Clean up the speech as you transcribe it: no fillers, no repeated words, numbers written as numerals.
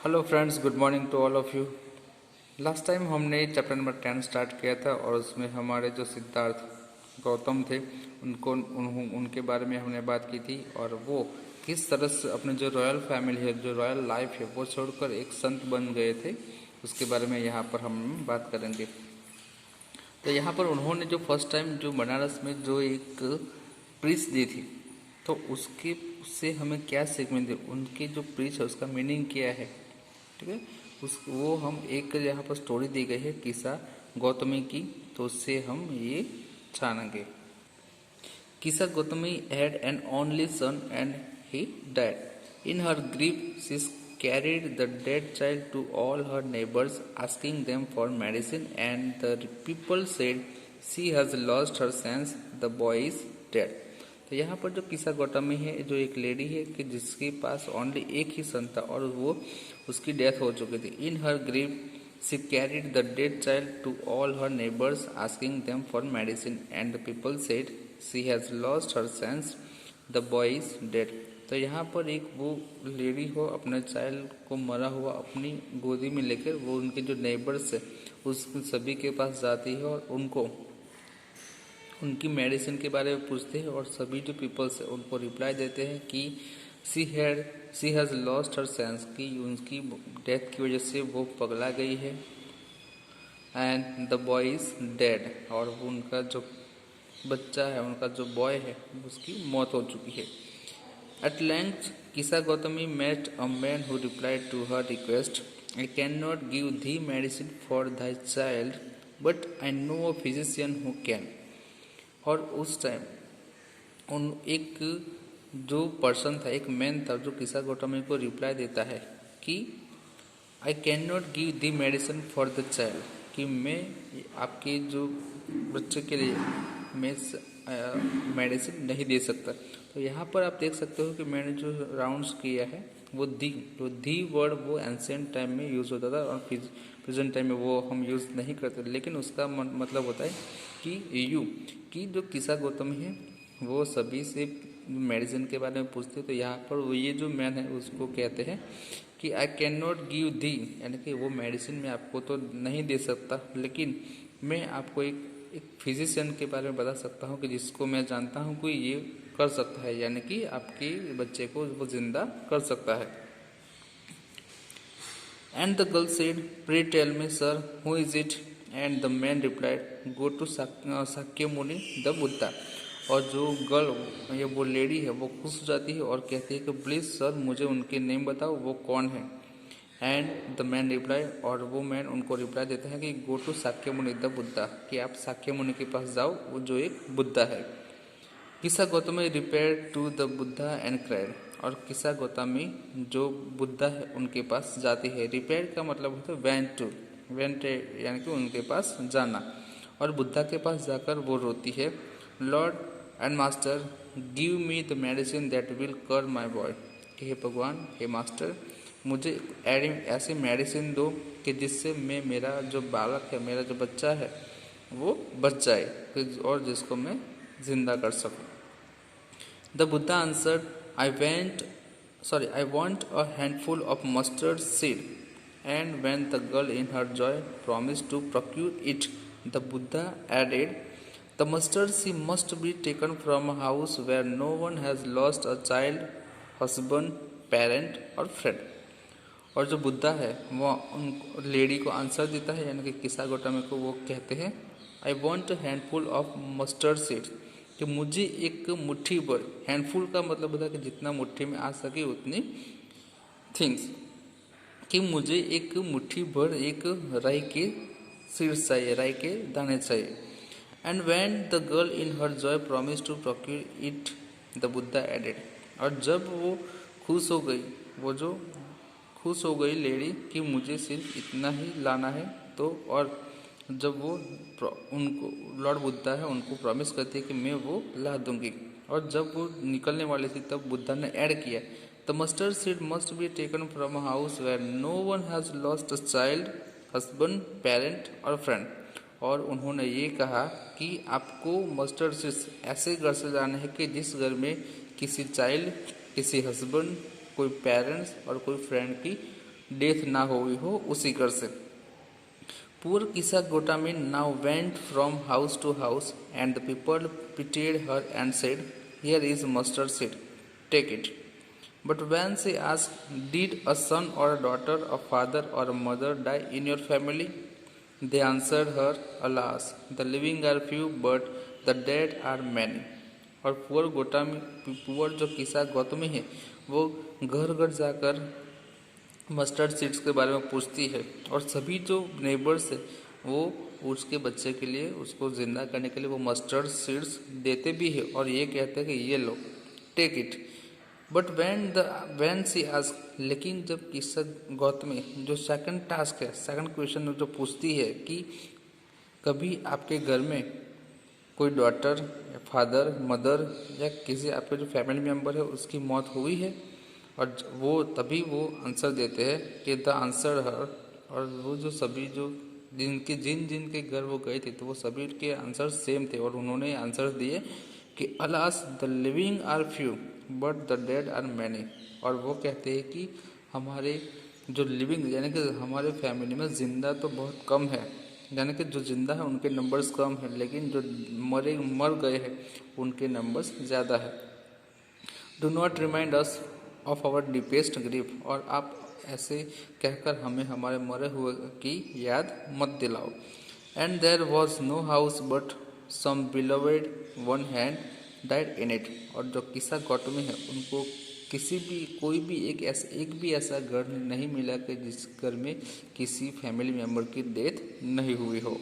Hello friends, good morning to all of you. Last time हमने chapter number 10 start किया था और उसमें हमारे जो सिद्धार्थ गौतम थे उनके बारे में हमने बात की थी और वो किस तरह से अपने जो रॉयल फैमिली है, जो रॉयल लाइफ है, वो छोड़कर एक संत बन गए थे। उसके बारे में यहाँ पर हम बात करेंगे। तो यहाँ पर उन्होंने जो फर्स्ट टाइम जो बनारस में जो एक प्रीच दी थी, तो उससे हमें क्या सीख मिलती है, उनकी जो प्रीच है उसका मीनिंग क्या है। ठीक है, उस वो हम एक यहाँ पर स्टोरी दी गई है किस्सा गौतमी की, तो उससे हम ये जानेंगे। किस्सा Gautami had an only son and he died. In her grief, she carried the dead child to all her neighbors, asking them for medicine, and the people said, "She has lost her sense. The boy is dead." तो यहाँ पर जो किस्सा गौतमी है, जो एक lady है कि जिसके पास ओनली एक ही सन था और वो उसकी डेथ हो चुकी थी। In her grief she carried the dead child to all her neighbours asking them for medicine and the people said she has lost her sense, the boy is dead. तो यहाँ पर एक वो लेडी हो अपने चाइल्ड को मरा हुआ अपनी गोदी में लेकर वो उनके जो नेबर्स है उस सभी के पास जाती है और उनको उनकी मेडिसिन के बारे में पूछते हैं और सभी जो पीपल्स है उनको रिप्लाई देते हैं कि सी हैज़ लॉस्ट हर सेंस, कि उनकी डेथ की वजह से वो पगला गई है। And the boy is dead, और उनका जो बच्चा है, उनका जो बॉय है, उसकी मौत हो चुकी है। At length Kisa Gotami met a man who replied to her request, I can not give the medicine for thy child but I know a physician who can. और उस टाइम उन एक जो पर्सन था, एक मैन था, जो किसा गौतमी को रिप्लाई देता है कि आई can not give the medicine for the child, कि मैं आपके जो बच्चे के लिए मैं मेडिसिन नहीं दे सकता। तो यहाँ पर आप देख सकते हो कि मैंने जो राउंड्स किया है वो दी वर्ड वो एंशिएंट टाइम में यूज़ होता था और प्रेजेंट टाइम में वो हम यूज़ नहीं करते, लेकिन उसका मतलब होता है कि जो किसा गौतमी है वो सभी से मेडिसिन के बारे में पूछते। तो यहाँ पर वो ये जो मैन है उसको कहते हैं कि आई कैन नॉट गिव दी, यानी कि वो मेडिसिन मैं आपको तो नहीं दे सकता, लेकिन मैं आपको एक फिजिशियन के बारे में बता सकता हूँ कि जिसको मैं जानता हूँ कि ये कर सकता है, यानी कि आपके बच्चे को वो जिंदा कर सकता है। And the girl said, pray tell me sir, who is it? And the man replied, go to Shakya Muni the Buddha. और जो गर्ल ये वो लेडी है वो खुश हो जाती है और कहती है कि प्लीज़ सर मुझे उनके नेम बताओ, वो कौन है। एंड द मैन रिप्लाई, और वो मैन उनको रिप्लाई देता है कि गो टू साक्य मुनि द बुद्धा, कि आप साक्य मुनि के पास जाओ, वो जो एक बुद्धा है। Kisa Gotami repaired to the Buddha and cried, और किसा गौतमी जो बुद्धा है उनके पास जाती है। रिपेयर का मतलब होता है वेंट यानी कि उनके पास जाना, और बुद्धा के पास जाकर वो रोती है, Lord and master give me the medicine that will कर माई बॉय, कि हे भगवान, हे मास्टर, मुझे ऐसी मेडिसिन दो कि जिससे मैं मेरा जो बालक है, मेरा जो बच्चा है वो बच जाए और जिसको मैं जिंदा कर सकूं। The Buddha answered, I want a handful of mustard seed. And when the girl in her joy promised to procure it, the Buddha added, the mustard seed must be taken from a house where no one has lost a child, husband, parent or friend. और जो बुद्धा है वो उन lady को answer देता है, यानी कि किसा गौतमी को वो कहते हैं, I want handful of mustard seeds, कि मुझे एक मुट्ठी भर, हैंडफुल का मतलब होता है कि जितना मुट्ठी में आ सके उतनी थिंग्स, कि मुझे एक मुट्ठी भर एक राई के सीड्स चाहिए, राई के दाने चाहिए। And when the girl in her joy promise to procure it, the Buddha added, और जब वो खुश हो गई, वो जो खुश हो गई लेडी कि मुझे सिर्फ इतना ही लाना है, तो और जब वो उनको लॉर्ड बुद्धा है उनको प्रॉमिस करती है कि मैं वो ला दूंगी, और जब वो निकलने वाली थी तब बुद्धा ने ऐड किया, the mustard seed must be taken from a house where no one has lost a child, husband, parent or friend. और उन्होंने ये कहा कि आपको मस्टर्ड सीड्स ऐसे घर से लाने हैं कि जिस घर में किसी चाइल्ड, किसी हस्बैंड, कोई पेरेंट्स और कोई फ्रेंड की डेथ ना हुई हो उसी घर से। Poor Kisa Gotami now went from house to house, and the people pitied her and said, "Here is mustard seed, take it." But when she asked, "Did a son or a daughter, a father or a mother die in your family?" they answered her, "Alas, the living are few, but the dead are many." और poor जो किसा गौतमी है वो घर घर जाकर mustard seeds के बारे में पूछती है, और सभी जो नेबर्स है वो उसके बच्चे के लिए, उसको ज़िंदा करने के लिए वो मस्टर्ड सीड्स देते भी है और ये कहते हैं कि ये लो, take it. But when she ask, लेकिन जब किस्सा गौतमी जो सेकंड टास्क है, सेकंड क्वेश्चन जो पूछती है कि कभी आपके घर में कोई डॉटर या फादर मदर या किसी आपके जो फैमिली मेम्बर है उसकी मौत हुई है, और वो तभी वो आंसर देते हैं कि द आंसर हर, और वो जो सभी जो जिन जिन के घर वो गए थे तो वो सभी के आंसर सेम थे, और उन्होंने आंसर दिए कि alas the living are few but the dead are many. और वो कहते हैं कि हमारे जो लिविंग यानी कि हमारे फैमिली में ज़िंदा तो बहुत कम है, यानी कि जो ज़िंदा है उनके नंबर्स कम है, लेकिन जो मर गए हैं उनके नंबर्स ज़्यादा है। Do not remind us of our deepest grief, और आप ऐसे कहकर हमें हमारे मरे हुए की याद मत दिलाओ। And there was no house but some beloved one had died in it, और जो किस्सा गौतमी है उनको कोई भी एक भी ऐसा घर नहीं मिला कि जिस घर में किसी फैमिली मेम्बर की डेथ नहीं हुई हो।